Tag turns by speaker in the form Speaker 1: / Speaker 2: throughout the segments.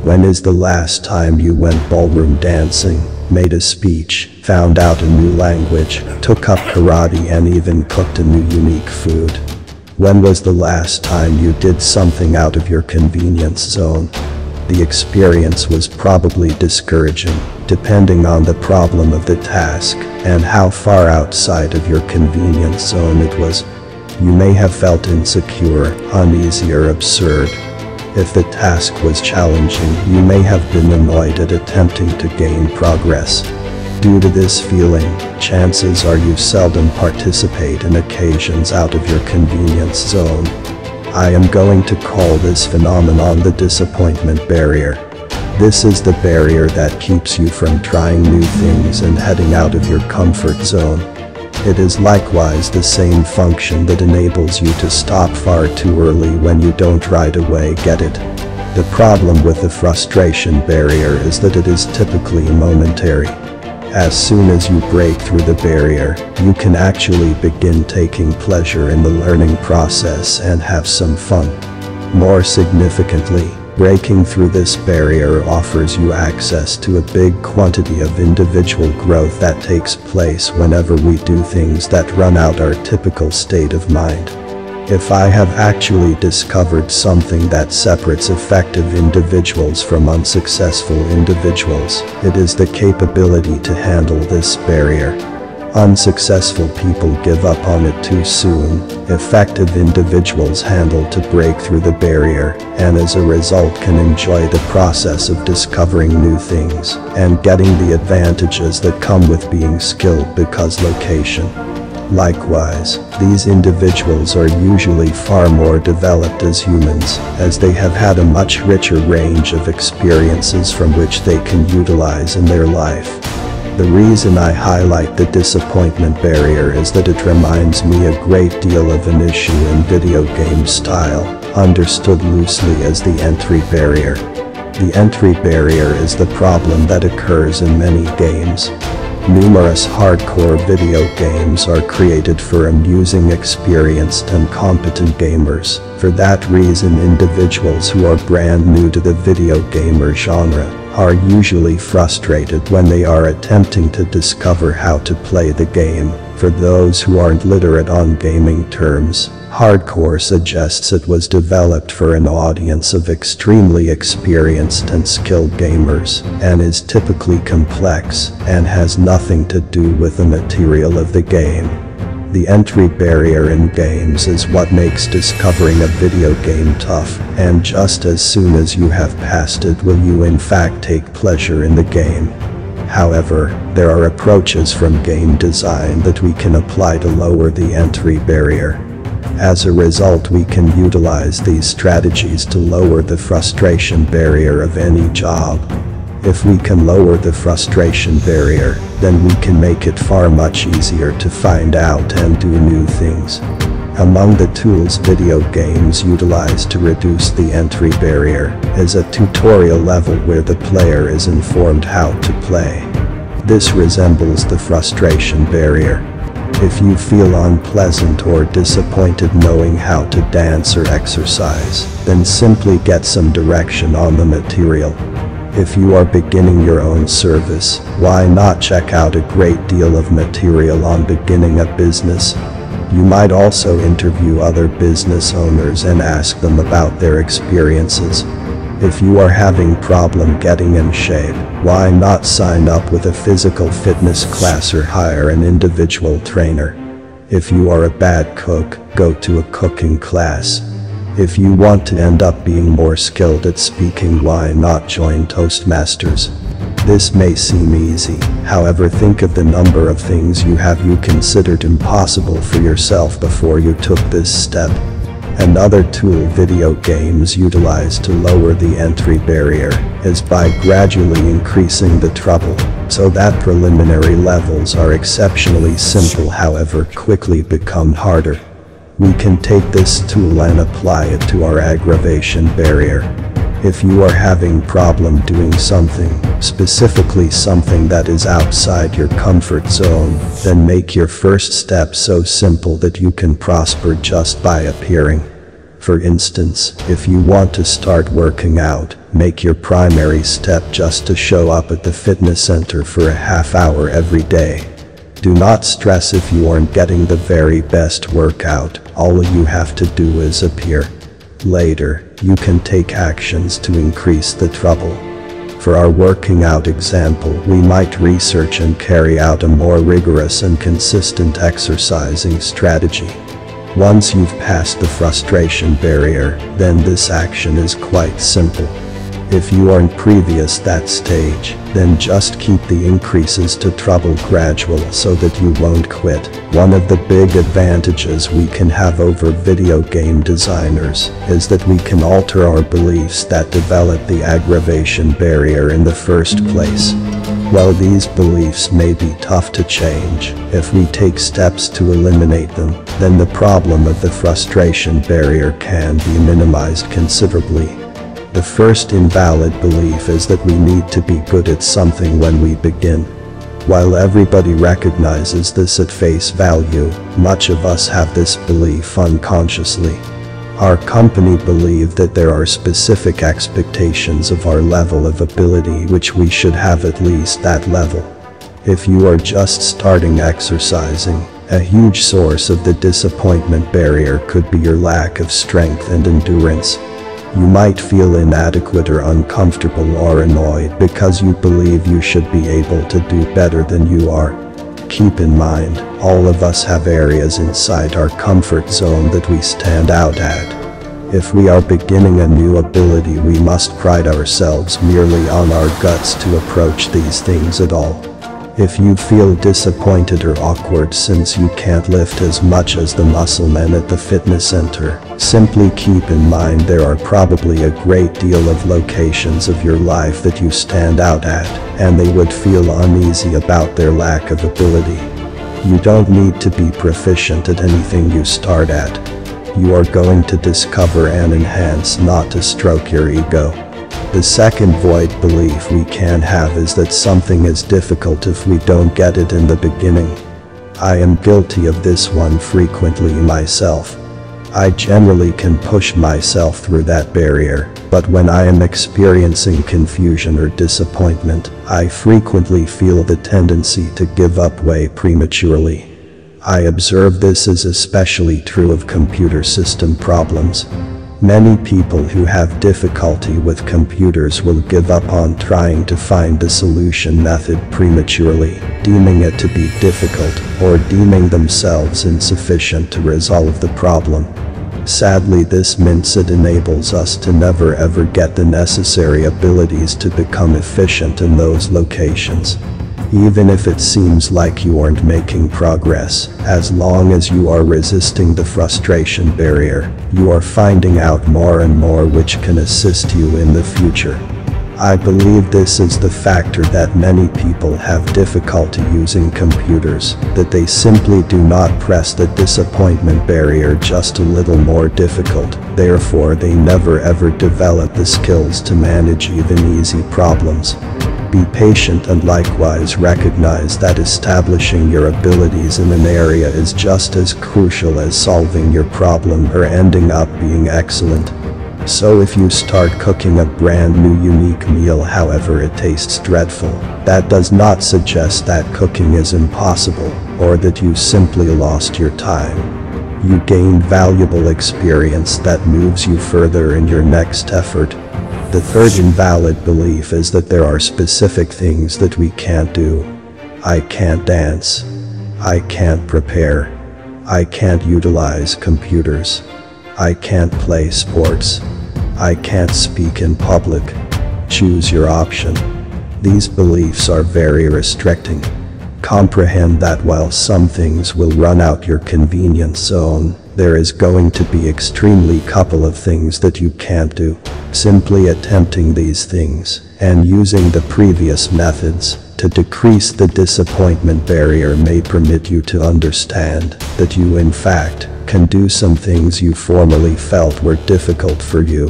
Speaker 1: When is the last time you went ballroom dancing, made a speech, found out a new language, took up karate and even cooked a new unique food? When was the last time you did something out of your convenience zone? The experience was probably discouraging, depending on the problem of the task and how far outside of your convenience zone it was. You may have felt insecure, uneasy or absurd. If the task was challenging, you may have been annoyed at attempting to gain progress. Due to this feeling, chances are you seldom participate in occasions out of your convenience zone. I am going to call this phenomenon the disappointment barrier. This is the barrier that keeps you from trying new things and heading out of your comfort zone. It is likewise the same function that enables you to stop far too early when you don't right away get it. The problem with the frustration barrier is that it is typically momentary. As soon as you break through the barrier, you can actually begin taking pleasure in the learning process and have some fun. More significantly, breaking through this barrier offers you access to a big quantity of individual growth that takes place whenever we do things that run out our typical state of mind. If I have actually discovered something that separates effective individuals from unsuccessful individuals, it is the capability to handle this barrier. Unsuccessful people give up on it too soon. Effective individuals handle to break through the barrier, and as a result can enjoy the process of discovering new things and getting the advantages that come with being skilled because location. Likewise, these individuals are usually far more developed as humans, as they have had a much richer range of experiences from which they can utilize in their life. The reason I highlight the disappointment barrier is that it reminds me a great deal of an issue in video game style, understood loosely as the entry barrier. The entry barrier is the problem that occurs in many games. Numerous hardcore video games are created for amusing, experienced and competent gamers. For that reason, individuals who are brand new to the video gamer genre are usually frustrated when they are attempting to discover how to play the game. For those who aren't literate on gaming terms, hardcore suggests it was developed for an audience of extremely experienced and skilled gamers, and is typically complex and has nothing to do with the material of the game. The entry barrier in games is what makes discovering a video game tough, and just as soon as you have passed it will you in fact take pleasure in the game. However, there are approaches from game design that we can apply to lower the entry barrier. As a result, we can utilize these strategies to lower the frustration barrier of any job. If we can lower the frustration barrier, then we can make it far much easier to find out and do new things. Among the tools video games utilize to reduce the entry barrier is a tutorial level where the player is informed how to play. This resembles the frustration barrier. If you feel unpleasant or disappointed knowing how to dance or exercise, then simply get some direction on the material. If you are beginning your own service, why not check out a great deal of material on beginning a business? You might also interview other business owners and ask them about their experiences. If you are having problem getting in shape, why not sign up with a physical fitness class or hire an individual trainer? If you are a bad cook, go to a cooking class. If you want to end up being more skilled at speaking, why not join Toastmasters? This may seem easy, however think of the number of things you considered impossible for yourself before you took this step. Another tool video games utilize to lower the entry barrier is by gradually increasing the trouble, so that preliminary levels are exceptionally simple however quickly become harder. We can take this tool and apply it to our aggravation barrier. If you are having problem doing something, specifically something that is outside your comfort zone, then make your first step so simple that you can prosper just by appearing. For instance, if you want to start working out, make your primary step just to show up at the fitness center for a half hour every day. Do not stress if you aren't getting the very best workout. All you have to do is appear. Later, you can take actions to increase the trouble. For our working out example, we might research and carry out a more rigorous and consistent exercising strategy. Once you've passed the frustration barrier, then this action is quite simple. If you aren't previous that stage, then just keep the increases to trouble gradual so that you won't quit. One of the big advantages we can have over video game designers is that we can alter our beliefs that develop the aggravation barrier in the first place. While these beliefs may be tough to change, if we take steps to eliminate them, then the problem of the frustration barrier can be minimized considerably. The first invalid belief is that we need to be good at something when we begin. While everybody recognizes this at face value, much of us have this belief unconsciously. Our company believe that there are specific expectations of our level of ability which we should have at least that level. If you are just starting exercising, a huge source of the disappointment barrier could be your lack of strength and endurance. You might feel inadequate or uncomfortable or annoyed because you believe you should be able to do better than you are. Keep in mind, all of us have areas inside our comfort zone that we stand out at. If we are beginning a new ability, we must pride ourselves merely on our guts to approach these things at all. If you feel disappointed or awkward since you can't lift as much as the muscle men at the fitness center, simply keep in mind there are probably a great deal of locations of your life that you stand out at, and they would feel uneasy about their lack of ability. You don't need to be proficient at anything you start at. You are going to discover and enhance, not to stroke your ego. The second void belief we can have is that something is difficult if we don't get it in the beginning. I am guilty of this one frequently myself. I generally can push myself through that barrier, but when I am experiencing confusion or disappointment, I frequently feel the tendency to give up way prematurely. I observe this is especially true of computer system problems. Many people who have difficulty with computers will give up on trying to find the solution method prematurely, deeming it to be difficult or deeming themselves insufficient to resolve the problem. Sadly, this means it enables us to never ever get the necessary abilities to become efficient in those locations. Even if it seems like you aren't making progress, as long as you are resisting the frustration barrier, you are finding out more and more which can assist you in the future. I believe this is the factor that many people have difficulty using computers, that they simply do not press the disappointment barrier just a little more difficult, therefore they never ever develop the skills to manage even easy problems. Be patient and likewise recognize that establishing your abilities in an area is just as crucial as solving your problem or ending up being excellent. So if you start cooking a brand new unique meal, however it tastes dreadful, that does not suggest that cooking is impossible or that you simply lost your time. You gain valuable experience that moves you further in your next effort. The third invalid belief is that there are specific things that we can't do. I can't dance. I can't prepare. I can't utilize computers. I can't play sports. I can't speak in public. Choose your option. These beliefs are very restricting. Comprehend that while some things will run out your convenience zone, there is going to be extremely couple of things that you can't do. Simply attempting these things, and using the previous methods, to decrease the disappointment barrier may permit you to understand that you in fact can do some things you formerly felt were difficult for you.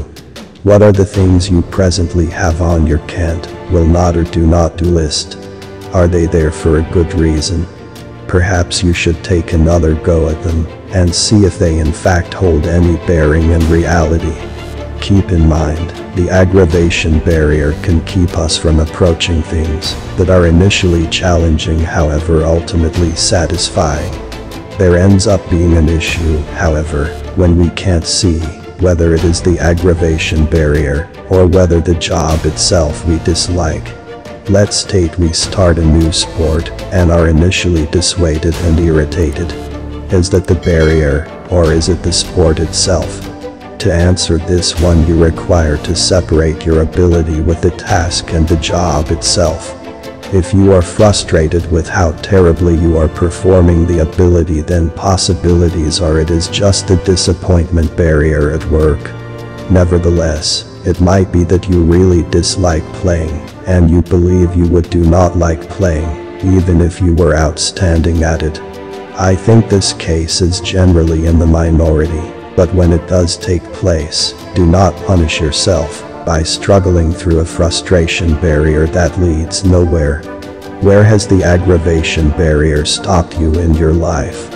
Speaker 1: What are the things you presently have on your can't, will not or do not do list? Are they there for a good reason? Perhaps you should take another go at them, and see if they in fact hold any bearing in reality. Keep in mind, the aggravation barrier can keep us from approaching things that are initially challenging, however ultimately satisfying. There ends up being an issue, however, when we can't see whether it is the aggravation barrier or whether the job itself we dislike. Let's state we start a new sport and are initially dissuaded and irritated. Is that the barrier, or is it the sport itself? To answer this one, you require to separate your ability with the task and the job itself. If you are frustrated with how terribly you are performing the ability, then possibilities are it is just a disappointment barrier at work. Nevertheless, it might be that you really dislike playing, and you believe you would do not like playing, even if you were outstanding at it. I think this case is generally in the minority, but when it does take place, do not punish yourself by struggling through a frustration barrier that leads nowhere. Where has the aggravation barrier stopped you in your life?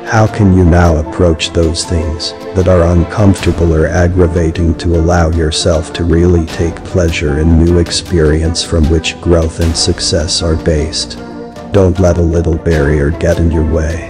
Speaker 1: How can you now approach those things that are uncomfortable or aggravating to allow yourself to really take pleasure in new experience from which growth and success are based? Don't let a little barrier get in your way.